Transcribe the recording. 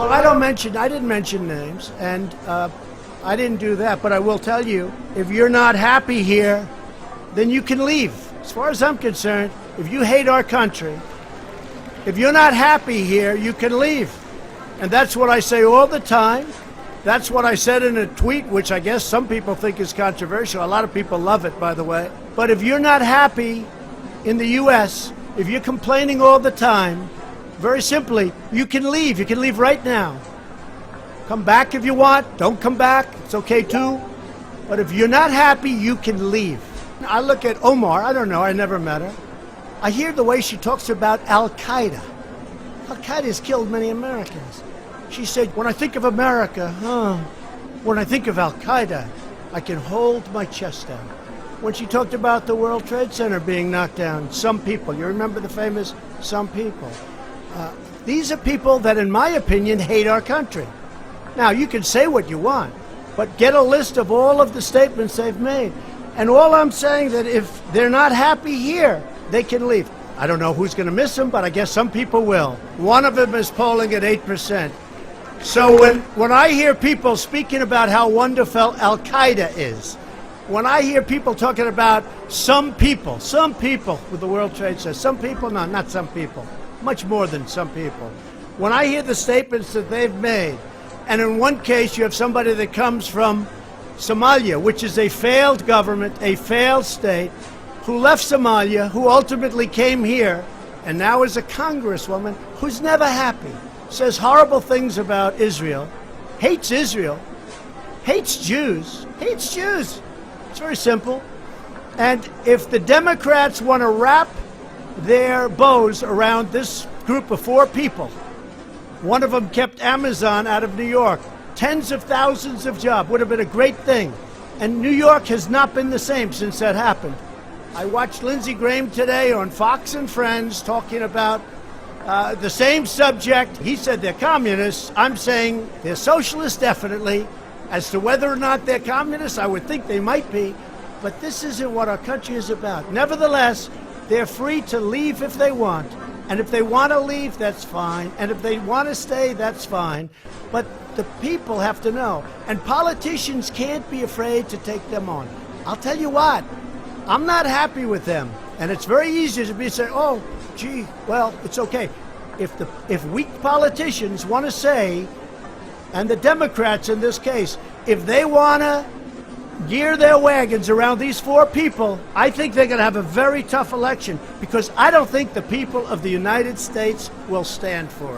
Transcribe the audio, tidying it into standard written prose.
Well, I didn't mention names, and I didn't do that, but I will tell you, if you're not happy here, then you can leave. As far as I'm concerned, if you hate our country, if you're not happy here, you can leave. And that's what I say all the time. That's what I said in a tweet, which I guess some people think is controversial. A lot of people love it, by the way. But if you're not happy in the U.S., if you're complaining all the time, very simply, you can leave. You can leave right now. Come back if you want. Don't come back. It's okay too. But if you're not happy, you can leave. I look at Omar. I don't know. I never met her. I hear the way she talks about Al-Qaeda. Al-Qaeda has killed many Americans. She said, when I think of America, when I think of Al-Qaeda, I can hold my chest down. When she talked about the World Trade Center being knocked down, some people, you remember the famous some people. These are people that, in my opinion, hate our country. Now, you can say what you want, but get a list of all of the statements they've made. And all I'm saying that if they're not happy here, they can leave. I don't know who's going to miss them, but I guess some people will. One of them is polling at 8%. So when I hear people speaking about how wonderful Al-Qaeda is, when I hear people talking about some people with the World Trade Center, some people, no, not some people, much more than some people. When I hear the statements that they've made, and in one case you have somebody that comes from Somalia, which is a failed government, a failed state, who left Somalia, who ultimately came here, and now is a congresswoman who's never happy, says horrible things about Israel, hates Jews, hates Jews. It's very simple. And if the Democrats want to wrap their bows around this group of 4 people, one of them kept Amazon out of New York, tens of thousands of jobs, would have been a great thing. And New York has not been the same since that happened. I watched Lindsey Graham today on Fox and Friends talking about the same subject. He said they're communists. I'm saying they're socialists, definitely. As to whether or not they're communists, I would think they might be. But this isn't what our country is about. Nevertheless, they're free to leave if they want. And if they want to leave, that's fine. And if they want to stay, that's fine. But the people have to know. And politicians can't be afraid to take them on. I'll tell you what, I'm not happy with them. And it's very easy to say, oh, gee, well, it's okay. If weak politicians want to say, and the Democrats in this case, if they want to gear their wagons around these 4 people, I think they're going to have a very tough election, because I don't think the people of the United States will stand for it.